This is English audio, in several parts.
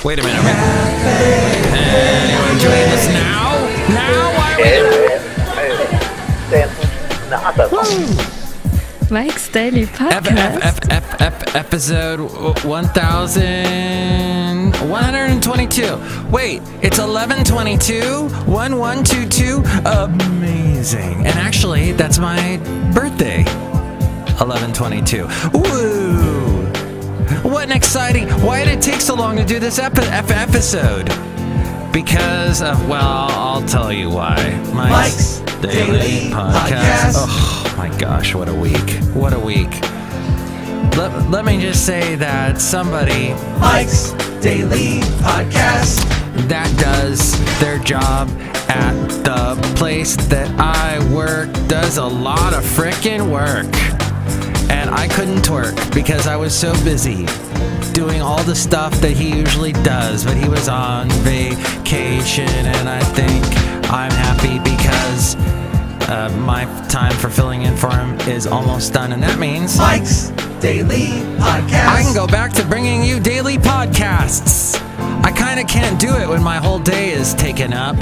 Wait a minute. Anyone join us now? Now? Mike's Daily Podcast. Episode 1122. Wait, it's 1122? 1122? Amazing. And actually, that's my birthday. 1122. Woo! What an exciting... Why did it take so long to do this episode? Because of... Well, I'll tell you why. Mike's Daily Podcast. Oh, my gosh, what a week. What a week. Let me just say that somebody... Mike's Daily Podcast. That does their job at the place that I work does a lot of frickin' work. And I couldn't twerk because I was so busy doing all the stuff that he usually does. But he was on vacation, and I think I'm happy because my time for filling in for him is almost done. And that means Mike's Daily Podcast. I can go back to bringing you daily podcasts. I kind of can't do it when my whole day is taken up.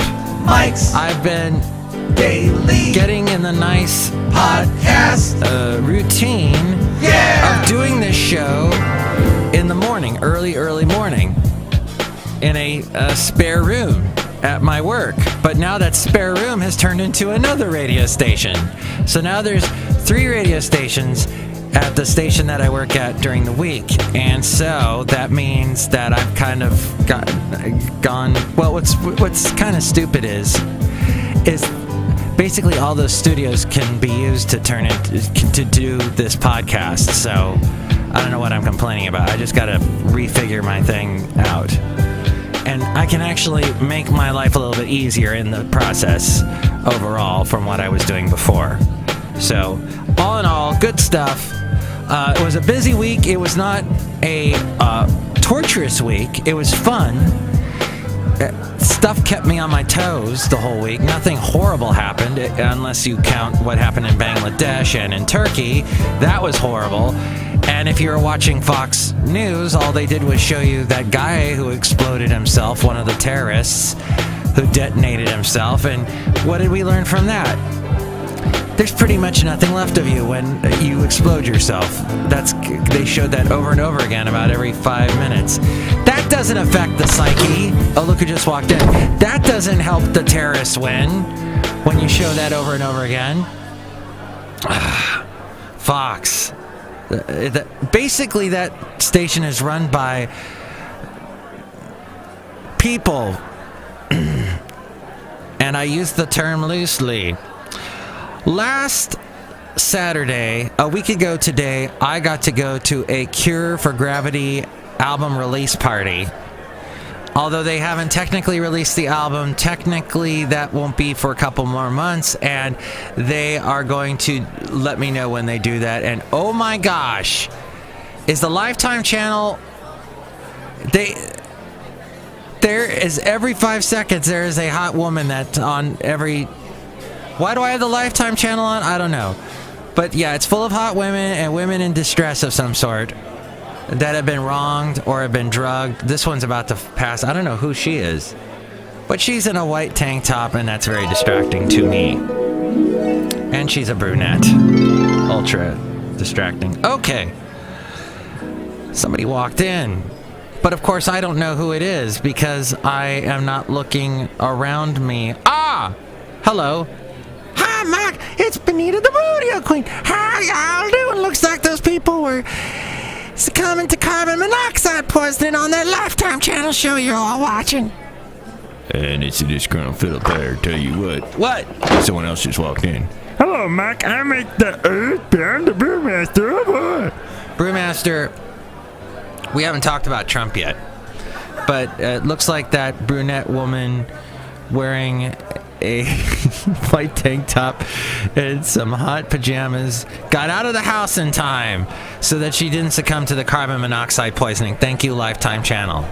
Mike's I've been Daily getting in the nice Podcast routine of doing this show in the morning, early morning, in a spare room at my work. But now that spare room has turned into another radio station. So now there's 3 radio stations at the station that I work at during the week. And so that means that I've kind of gone... Well, what's kind of stupid is basically all those studios can be used to turn it to do this podcast. So I don't know what I'm complaining about. I just got to refigure my thing out. And I can actually make my life a little bit easier in the process overall from what I was doing before. So all in all, good stuff. It was a busy week. It was not a torturous week. It was fun. Stuff kept me on my toes the whole week. Nothing horrible happened, unless you count what happened in Bangladesh and in Turkey. That was horrible. And if you were watching Fox News, all they did was show you that guy who exploded himself, one of the terrorists who detonated himself. And what did we learn from that? There's pretty much nothing left of you when you explode yourself. They showed that over and over again about every 5 minutes. That doesn't affect the psyche. Oh, look who just walked in. That doesn't help the terrorists win when you show that over and over again. Fox. Basically, that station is run by people. And I use the term loosely. Last Saturday, a week ago today, I got to go to a Cure for Gravity album release party. Although they haven't technically released the album, technically that won't be for a couple more months, and they are going to let me know when they do that. And oh my gosh, is the Lifetime channel... There is every 5 seconds there is a hot woman that's on every... Why do I have the Lifetime channel on? I don't know. But yeah, it's full of hot women and women in distress of some sort that have been wronged or have been drugged. This one's about to pass. I don't know who she is. But she's in a white tank top, and that's very distracting to me. And she's a brunette. Ultra distracting. Okay. Somebody walked in. But of course, I don't know who it is because I am not looking around me. Ah! Hello. Hi, Mike. It's Benita the Rodeo Queen. How y'all doing? Looks like those people were succumbing to carbon monoxide poisoning on that Lifetime channel show you're all watching. And it's a Disgruntled Fiddle Player. Tell you what. Someone else just walked in. Hello, Mike. I make the Earthbound, the Brewmaster. Oh, boy. Brewmaster, we haven't talked about Trump yet. But it looks like that brunette woman wearing a white tank top and some hot pajamas got out of the house in time so that she didn't succumb to the carbon monoxide poisoning. Thank you, Lifetime channel.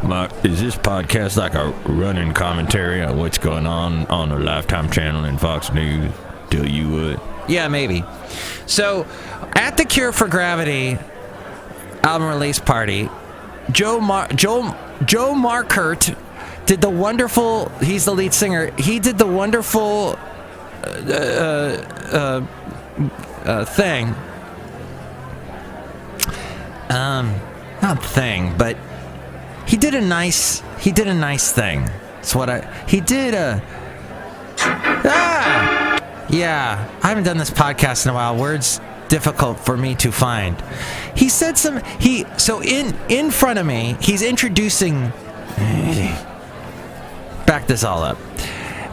Mark, is this podcast like a running commentary on what's going on the Lifetime channel and Fox News? Tell you what. Yeah, maybe. So, at the Cure for Gravity album release party, Markert did the wonderful. He's the lead singer. He did the wonderful thing. Not thing, but he did a nice thing. It's what he did a. Yeah, I haven't done this podcast in a while. Words difficult for me to find. He said so in front of me, he's introducing. Back this all up.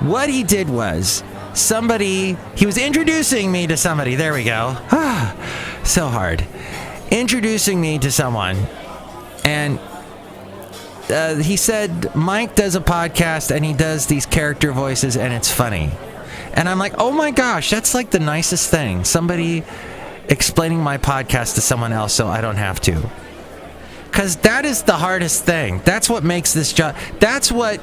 What he did was he was introducing me to somebody. There we go. So hard. Introducing me to someone, and he said Mike does a podcast and he does these character voices and it's funny. And I'm like, oh my gosh, that's like the nicest thing. Somebody explaining my podcast to someone else so I don't have to. Because that is the hardest thing. That's what makes this job. That's what,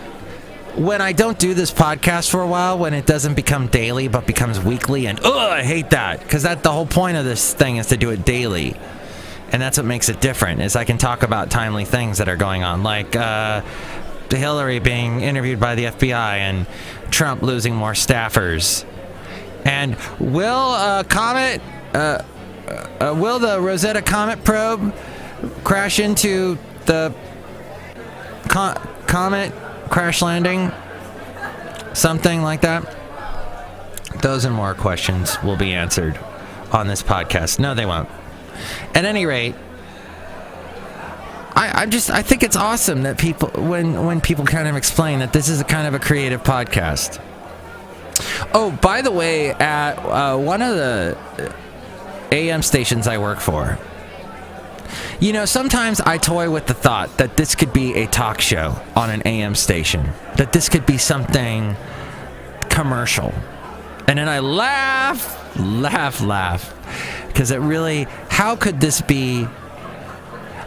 when I don't do this podcast for a while, when it doesn't become daily but becomes weekly, and I hate that. Because the whole point of this thing is to do it daily. And that's what makes it different, is I can talk about timely things that are going on. Like Hillary being interviewed by the FBI and Trump losing more staffers. And will the Rosetta Comet probe crash into the comet crash landing? Something like that. Those and more questions will be answered on this podcast. No, they won't. At any rate, I think it's awesome that people, when people kind of explain that this is a kind of a creative podcast. Oh, by the way, at one of the AM stations I work for, sometimes I toy with the thought that this could be a talk show on an AM station, that this could be something commercial. And then I laugh, because it really, how could this be?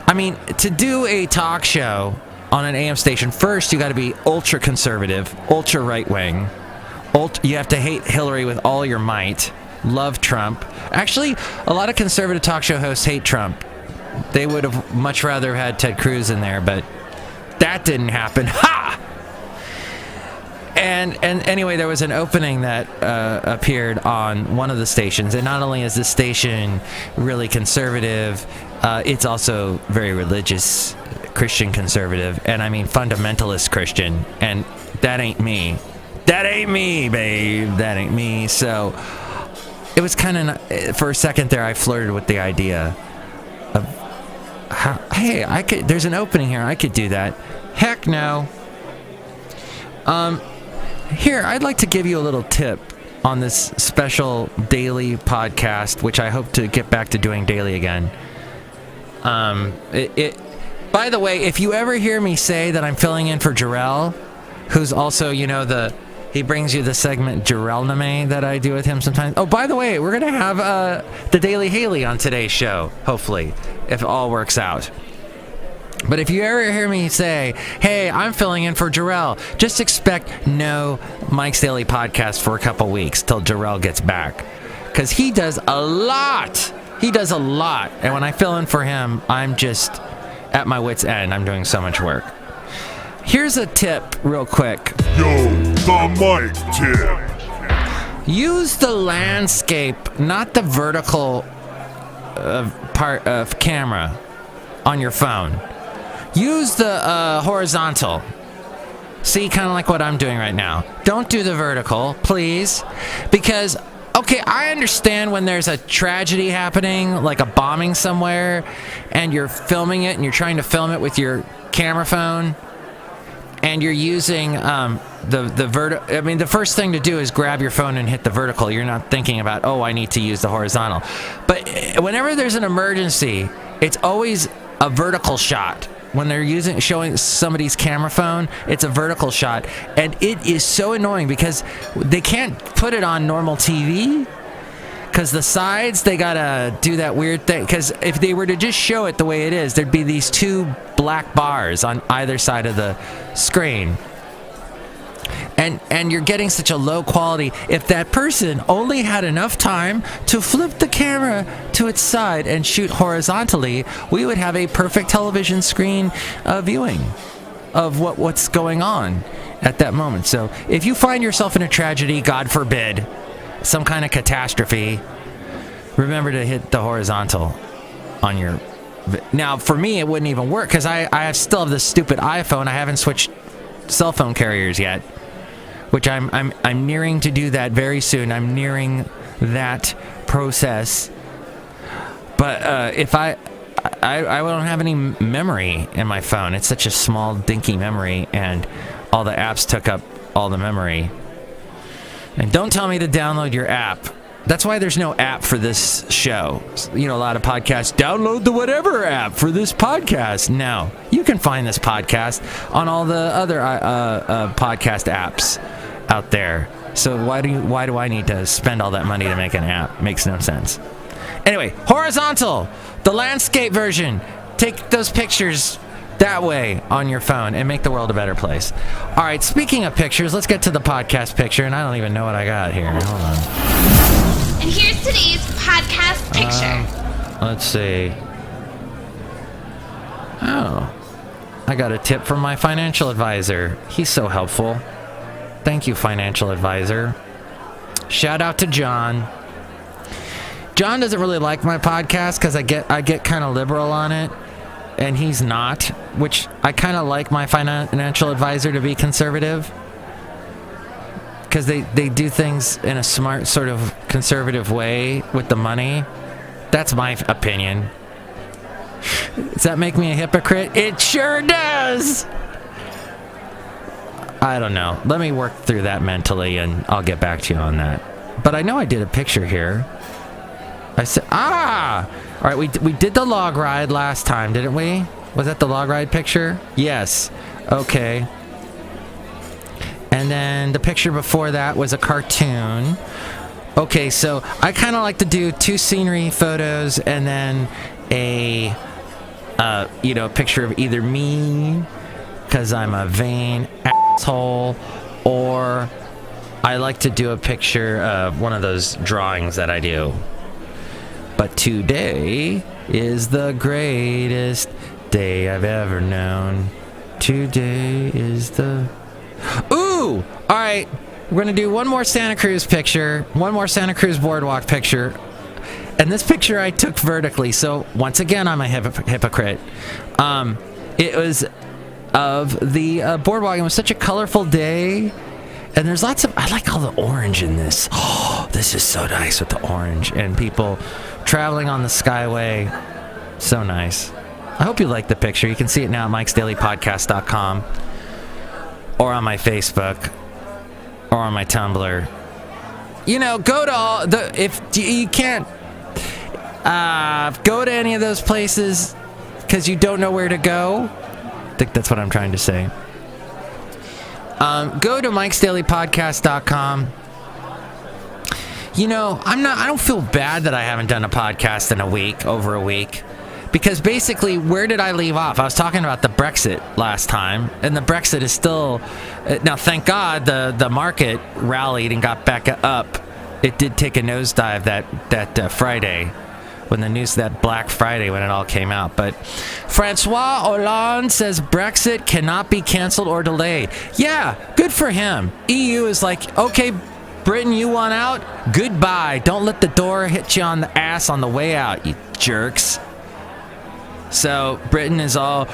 I mean, to do a talk show on an AM station, first you got to be ultra conservative, ultra right wing. You have to hate Hillary with all your might, love Trump. Actually, a lot of conservative talk show hosts hate Trump. They would have much rather had Ted Cruz in there, but that didn't happen. Ha! And anyway, there was an opening that appeared on one of the stations, and not only is this station really conservative, it's also very religious, Christian conservative, and I mean fundamentalist Christian, and that ain't me. That ain't me, babe. That ain't me. So it was kind of, for a second there, I flirted with the idea of, hey, there's an opening here, I could do that. Heck no. Here, I'd like to give you a little tip on this special daily podcast, which I hope to get back to doing daily again. By the way, if you ever hear me say that I'm filling in for Jarrell, who's also, he brings you the segment Jarrell-name that I do with him sometimes. Oh, by the way, we're going to have the Daily Haley on today's show, hopefully, if it all works out. But if you ever hear me say, hey, I'm filling in for Jarrell, just expect no Mike's Daily Podcast for a couple weeks till Jarrell gets back. Because he does a lot. And when I fill in for him, I'm just at my wit's end. I'm doing so much work. Here's a tip real quick. Yo, the Mike tip. Use the landscape, not the vertical part of camera on your phone. Use the horizontal. See, kind of like what I'm doing right now. Don't do the vertical, please. Because, okay, I understand when there's a tragedy happening, like a bombing somewhere, and you're filming it, and you're trying to film it with your camera phone, and you're using the vertical. I mean, the first thing to do is grab your phone and hit the vertical. You're not thinking about, oh, I need to use the horizontal. But whenever there's an emergency, it's always a vertical shot. When they're showing somebody's camera phone, it's a vertical shot, and it is so annoying because they can't put it on normal TV because the sides, they gotta do that weird thing, because if they were to just show it the way it is, there'd be these two black bars on either side of the screen. And you're getting such a low quality. If that person only had enough time to flip the camera to its side and shoot horizontally, we would have a perfect television screen viewing of what's going on at that moment. So if you find yourself in a tragedy, God forbid, some kind of catastrophe, remember to hit the horizontal on your... Now, for me, it wouldn't even work because I still have this stupid iPhone. I haven't switched cell phone carriers yet, which I'm nearing to do that very soon. I'm nearing that process. But if I don't have any memory in my phone. It's such a small, dinky memory, and all the apps took up all the memory. And don't tell me to download your app. That's why there's no app for this show. You know, a lot of podcasts, download the whatever app for this podcast. No, you can find this podcast on all the other podcast apps out there. So why do I need to spend all that money to make an app? Makes no sense. Anyway, horizontal, the landscape version. Take those pictures that way on your phone and make the world a better place. All right, speaking of pictures, let's get to the podcast picture, and I don't even know what I got here. Hold on. And here's today's podcast picture. Let's see. Oh, I got a tip from my financial advisor. He's so helpful. Thank you, financial advisor. Shout out to John. John doesn't really like my podcast because I get kind of liberal on it, and he's not, which I kind of like my financial advisor to be conservative. Because they do things in a smart, sort of conservative way with the money. That's my opinion. Does that make me a hypocrite? It sure does! I don't know. Let me work through that mentally, and I'll get back to you on that. But I know I did a picture here. I said, all right, we did the log ride last time, didn't we? Was that the log ride picture? Yes. Okay. And then the picture before that was a cartoon. Okay, so I kind of like to do 2 scenery photos and then a picture of either me, because I'm a vain asshole, or I like to do a picture of one of those drawings that I do. But today is the greatest day I've ever known. Today is the... Ooh! Alright, we're going to do one more Santa Cruz picture, one more Santa Cruz boardwalk picture. And this picture I took vertically, so once again, I'm a hypocrite. It was of the boardwalk. It was such a colorful day. And there's lots of... I like all the orange in this. Oh, this is so nice with the orange. And people traveling on the Skyway. So nice. I hope you like the picture. You can see it now at mikesdailypodcast.com. Or on my Facebook. Or on my Tumblr. You know, go to all the... If you can't... go to any of those places because you don't know where to go. I think that's what I'm trying to say. Go to mikesdailypodcast.com. You know, I don't feel bad that I haven't done a podcast in over a week. Because basically, where did I leave off? I was talking about the Brexit last time, and the Brexit is still... Now, thank God the market rallied and got back up. It did take a nosedive that Friday, when the news, that Black Friday, when it all came out. But Francois Hollande says Brexit cannot be canceled or delayed. Yeah, good for him. EU is like, okay, Britain, you want out? Goodbye. Don't let the door hit you on the ass on the way out, you jerks. So Britain is all,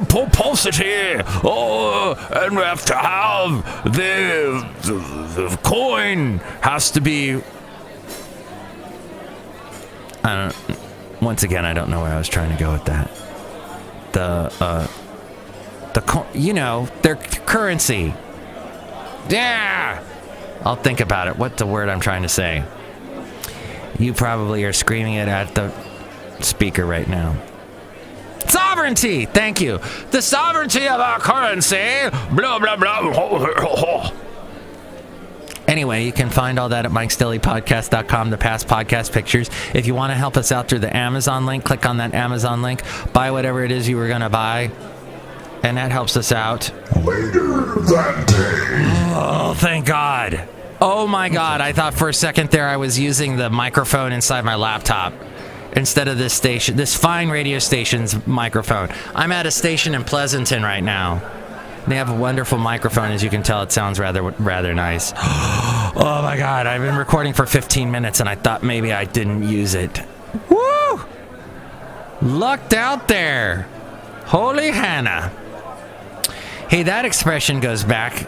publicity, and we have to have the coin has to be... Once again, I don't know where I was trying to go with that. Their currency. Yeah! I'll think about it. What's the word I'm trying to say? You probably are screaming it at the speaker right now. Sovereignty! Thank you. The sovereignty of our currency. Blah, blah, blah. Anyway, you can find all that at mikesdailypodcast.com, the past podcast pictures. If you want to help us out through the Amazon link, click on that Amazon link. Buy whatever it is you were going to buy. And that helps us out. Later. that day. Oh, thank God. Oh my God, I thought for a second there I was using the microphone inside my laptop instead of this station, this fine radio station's microphone. I'm at a station in Pleasanton right now. They have a wonderful microphone, as you can tell. It sounds rather nice. Oh my God, I've been recording for 15 minutes and I thought maybe I didn't use it. Woo! Lucked out there. Holy Hannah. Hey, that expression goes back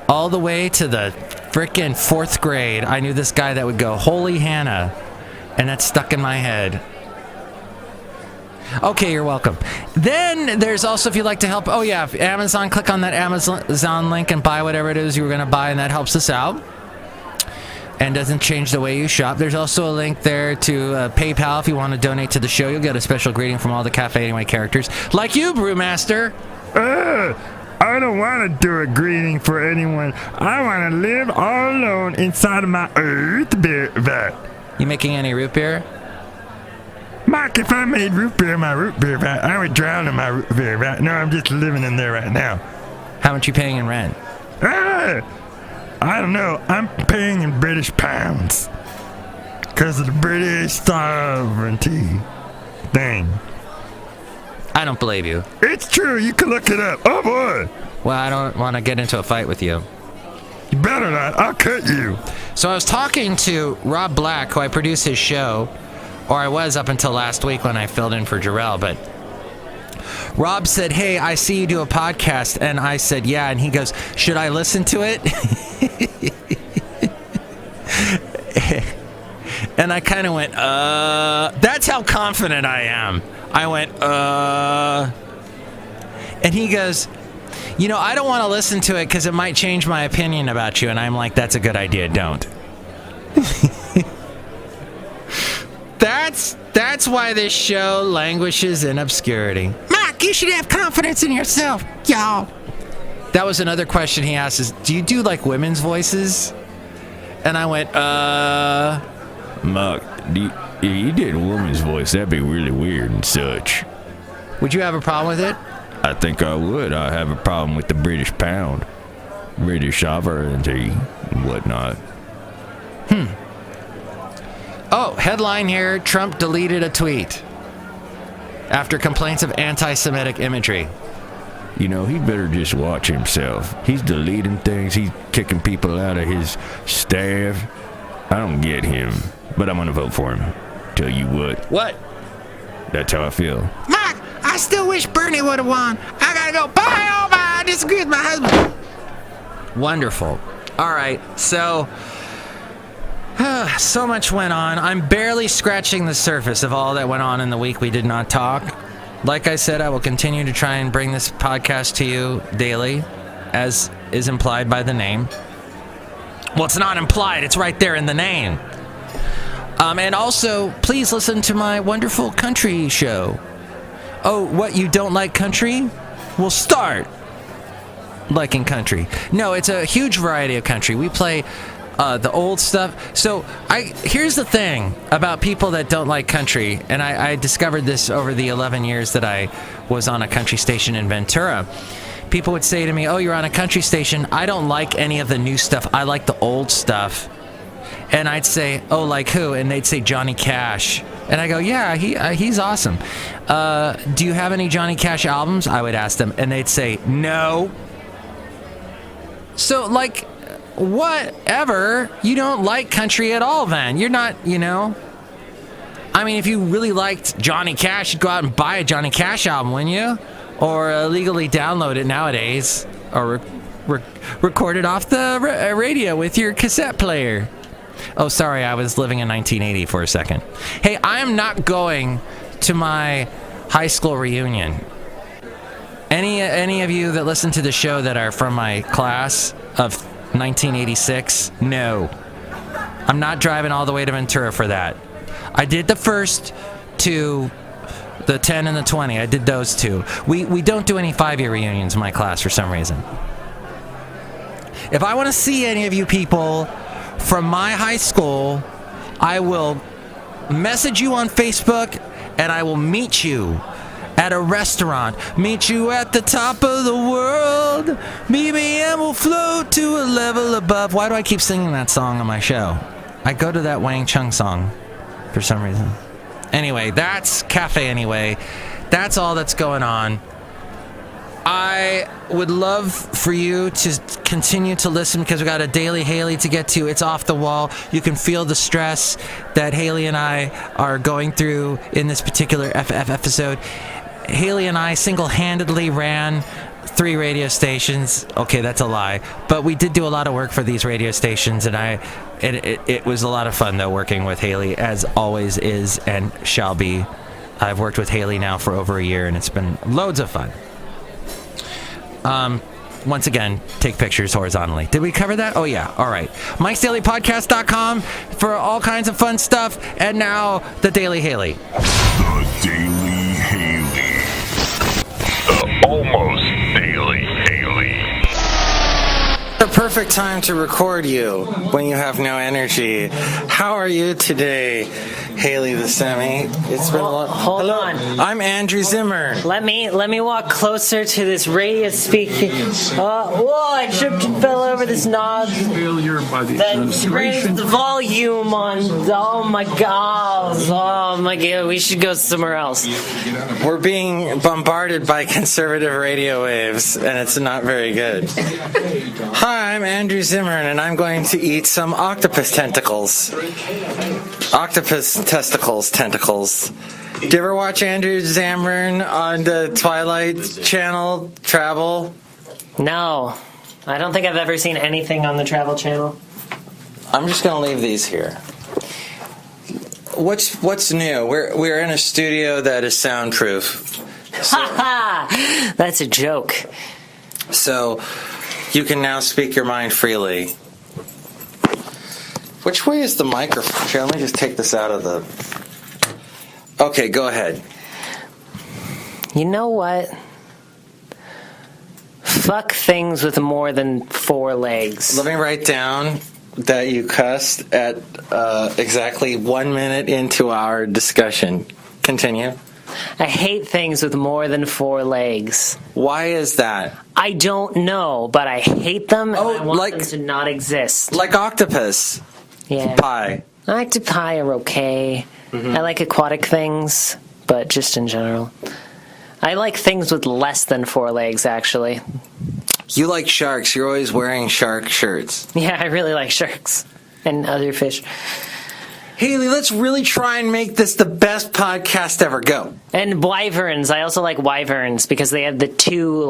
all the way to the frickin' 4th grade. I knew this guy that would go, Holy Hannah, and that stuck in my head. Okay, you're welcome. Then there's also, if you'd like to help, oh yeah, Amazon, click on that Amazon link and buy whatever it is you were going to buy, and that helps us out and doesn't change the way you shop. There's also a link there to PayPal if you want to donate to the show. You'll get a special greeting from all the Cafe Anyway characters, like you, Brewmaster. I don't want to do a greeting for anyone. I want to live all alone inside of my root beer vat. You making any root beer? Mark, if I made root beer in my root beer vat, I would drown in my root beer vat. No, I'm just living in there right now. How much you paying in rent? I don't know. I'm paying in British pounds. Because of the British sovereignty thing. I don't believe you. It's true. You can look it up. Oh, boy. Well, I don't want to get into a fight with you. You better not. I'll cut you. So I was talking to Rob Black, who I produce his show, or I was up until last week when I filled in for Jarrell, but Rob said, hey, I see you do a podcast, and I said, yeah, and he goes, should I listen to it? And I kind of went, that's how confident I am. I went, and he goes, you know, I don't want to listen to it because it might change my opinion about you. And I'm like, that's a good idea. Don't. That's why this show languishes in obscurity. Mark, you should have confidence in yourself, y'all. That was another question he asked is, do you do like women's voices? And I went, Mark, if you did a woman's voice, that'd be really weird and such. Would you have a problem with it? I think I would. I have a problem with the British pound, British sovereignty, and whatnot. Oh, headline here, Trump deleted a tweet after complaints of anti-Semitic imagery. You know, he better just watch himself. He's deleting things. He's kicking people out of his staff. I don't get him, but I'm going to vote for him. Tell you what. What? That's how I feel. Mark, I still wish Bernie would have won. I got to go. Bye, oh, bye. I disagree with my husband. Wonderful. All right, so... so much went on. I'm barely scratching the surface of all that went on in the week we did not talk. Like I said, I will continue to try and bring this podcast to you daily, as is implied by the name. Well, it's not implied. It's right there in the name. And also, please listen to my wonderful country show. Oh, what, you don't like country? Well, start liking country. No, it's a huge variety of country. We play... the old stuff. So here's the thing about people that don't like country, and I discovered this over the 11 years that I was on a country station in Ventura. People would say to me, oh, you're on a country station. I don't like any of the new stuff. I like the old stuff. And I'd say, oh, like who? And they'd say Johnny Cash. And I go, yeah, he's awesome. Do you have any Johnny Cash albums? I would ask them. And they'd say, no. So, like... whatever, you don't like country at all then. You're not, you know. I mean, if you really liked Johnny Cash, you'd go out and buy a Johnny Cash album, wouldn't you? Or illegally download it nowadays. Or record it off the radio with your cassette player. Oh, sorry, I was living in 1980 for a second. Hey, I am not going to my high school reunion. Any of you that listen to the show that are from my class of 1986, no. I'm not driving all the way to Ventura for that. I did the first two, the 10 and the 20. I did those two. We don't do any 5-year reunions in my class for some reason. If I want to see any of you people from my high school, I will message you on Facebook and I will meet you at a restaurant. Meet you at the top of the world. Meet me and we'll float to a level above. Why do I keep singing that song on my show? I go to that Wang Chung song for some reason. Anyway, that's Cafe Anyway. That's all that's going on. I would love for you to continue to listen because we got a Daily Haley to get to. It's off the wall. You can feel the stress that Haley and I are going through in this particular FF episode. Haley and I single-handedly ran 3 radio stations. Okay, that's a lie. But we did do a lot of work for these radio stations, and it was a lot of fun, though, working with Haley, as always is and shall be. I've worked with Haley now for over a year, and it's been loads of fun. Once again, take pictures horizontally. Did we cover that? Oh, yeah. All right. Mike'sDailyPodcast.com for all kinds of fun stuff. And now, the Daily Haley. The Daily Haley. The almost Daily Haley. The perfect time to record you when you have no energy. How are you today, Haley the Semi? It's been a lot. Hold on. I'm Andrew Zimmer. Let me walk closer to this radio speaker. Whoa! I tripped and fell over this knob. Failure by the That raised the volume on. Oh my god! Oh my god! We should go somewhere else. We're being bombarded by conservative radio waves, and it's not very good. Hi, I'm Andrew Zimmern, and I'm going to eat some octopus tentacles. Octopus tentacles. Do you ever watch Andrew Zimmern on the Twilight Channel Travel? No, I don't think I've ever seen anything on the Travel Channel. I'm just going to leave these here. What's new? We're in a studio that is soundproof. Ha ha! That's a joke. So you can now speak your mind freely. Which way is the microphone? Here, let me just take this out of the... Okay, go ahead. You know what? Fuck things with more than 4 legs. Let me write down that you cussed at exactly 1 minute into our discussion. Continue. I hate things with more than 4 legs. Why is that? I don't know, but I hate them and I want like- them to not exist. Like octopus Yeah. pie. Octopi are okay. I like aquatic things, but just in general. I like things with less than 4 legs, actually. You like sharks. You're always wearing shark shirts. Yeah, I really like sharks and other fish. Haley, let's really try and make this the best podcast ever. Go. And wyverns. I also like wyverns because they have the 2,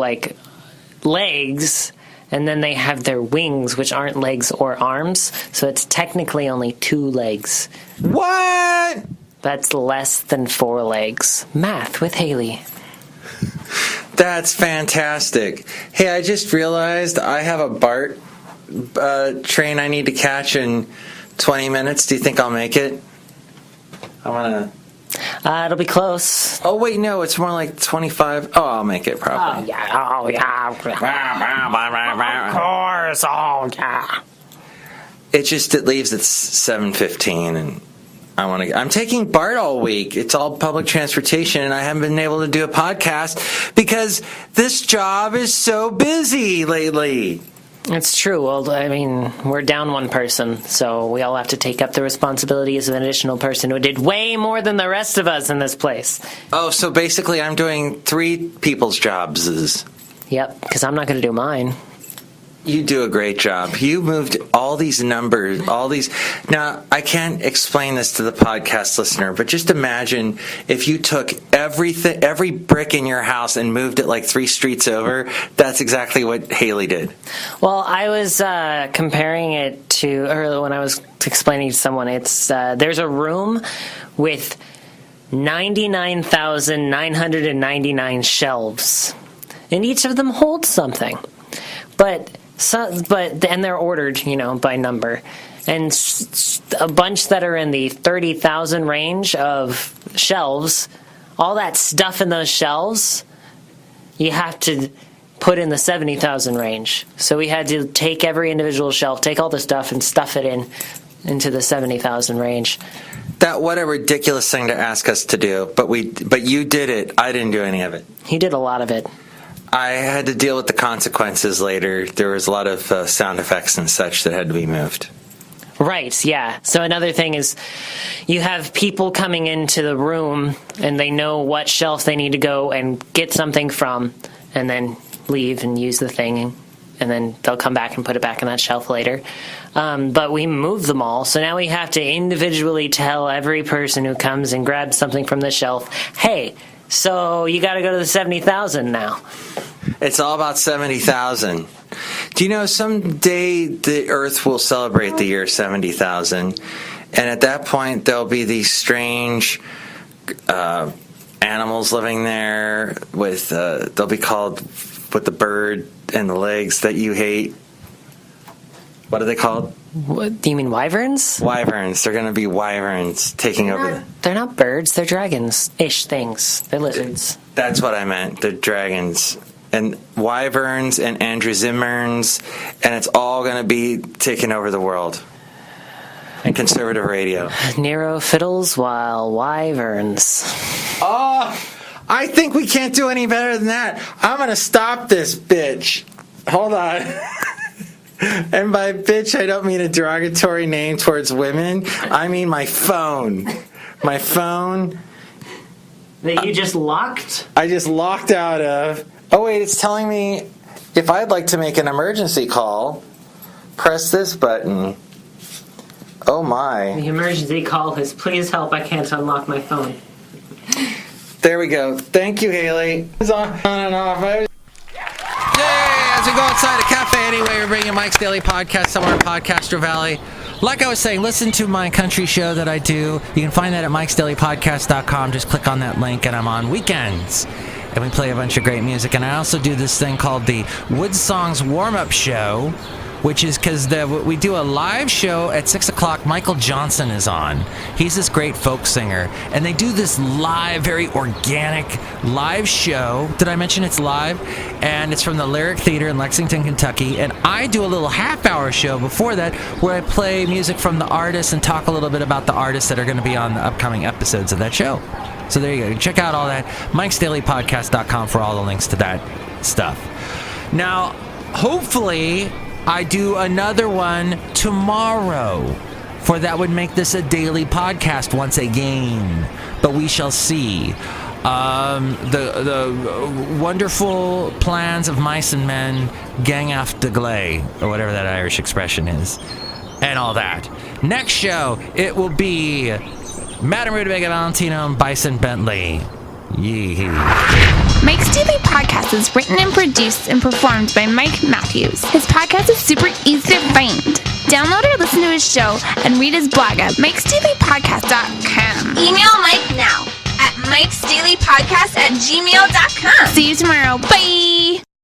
legs, and then they have their wings, which aren't legs or arms, so it's technically only 2 legs. What? That's less than 4 legs. Math with Haley. That's fantastic. Hey, I just realized I have a BART train I need to catch in 20 minutes. Do you think I'll make it? I'm gonna... It'll be close. Oh, wait, no, it's more like 25. Oh, I'll make it probably. Oh, yeah. Of course. Oh, yeah. It leaves at 7:15, and I'm taking BART all week. It's all public transportation, and I haven't been able to do a podcast because this job is so busy lately. It's true. Well, I mean, we're down 1 person, so we all have to take up the responsibilities of an additional person who did way more than the rest of us in this place. Oh, so basically I'm doing 3 people's jobs. Yep, because I'm not going to do mine. You do a great job. You moved all these numbers, Now, I can't explain this to the podcast listener, but just imagine if you took every brick in your house and moved it like 3 streets over. That's exactly what Haley did. Well, I was comparing it to, or when I was explaining to someone, it's there's a room with 99,999 shelves, and each of them holds something. But they're ordered, by number, and a bunch that are in the 30,000 range of shelves. All that stuff in those shelves, you have to put in the 70,000 range. So we had to take every individual shelf, take all the stuff, and stuff it into the 70,000 range. That what a ridiculous thing to ask us to do, but you did it. I didn't do any of it. He did a lot of it. I had to deal with the consequences later. There was a lot of sound effects and such that had to be moved. Right, yeah. So another thing is you have people coming into the room and they know what shelf they need to go and get something from and then leave and use the thing, and then they'll come back and put it back on that shelf later. But we moved them all, so now we have to individually tell every person who comes and grabs something from the shelf, hey, so you got to go to the 70,000 now. It's all about 70,000. Do you know someday the Earth will celebrate the year 70,000, and at that point there'll be these strange animals living there with they'll be called with the bird and the legs that you hate. What are they called? What, do you mean wyverns? Wyverns. They're going to be wyverns taking over. They're not birds. They're dragons-ish things. They're lizards. That's what I meant. They're dragons. And wyverns and androzimmers, and it's all going to be taking over the world. And conservative radio. Nero fiddles while wyverns. Oh, I think we can't do any better than that. I'm going to stop this bitch. Hold on. And by bitch, I don't mean a derogatory name towards women. I mean my phone. My phone. That you just locked? I just locked out of. Oh, wait, it's telling me if I'd like to make an emergency call, press this button. Oh, my. The emergency call is, please help, I can't unlock my phone. There we go. Thank you, Haley. It's on and off. Yay! As we go outside a cafe anyway, we're bringing Mike's Daily Podcast somewhere in Podcaster Valley. Like I was saying, listen to my country show that I do. You can find that at mikesdailypodcast.com. Just click on that link, and I'm on weekends. And we play a bunch of great music. And I also do this thing called the Wood Songs Warm-Up Show, which is because we do a live show at 6 o'clock. Michael Johnson is on. He's this great folk singer. And they do this live, very organic live show. Did I mention it's live? And it's from the Lyric Theater in Lexington, Kentucky. And I do a little half-hour show before that where I play music from the artists and talk a little bit about the artists that are going to be on the upcoming episodes of that show. So there you go. Check out all that. Mike'sDailyPodcast.com for all the links to that stuff. Now, hopefully I do another one tomorrow, for that would make this a daily podcast once again. But we shall see. The wonderful plans of mice and men gang after glay, or whatever that Irish expression is, and all that. Next show, it will be Madame Rootabega, Valentino, and Bison Bentley. Yee. Mike's Daily Podcast is written and produced and performed by Mike Matthews. His podcast is super easy to find. Download or listen to his show and read his blog at mikesdailypodcast.com. Email Mike now at mikesdailypodcast@gmail.com. See you tomorrow. Bye!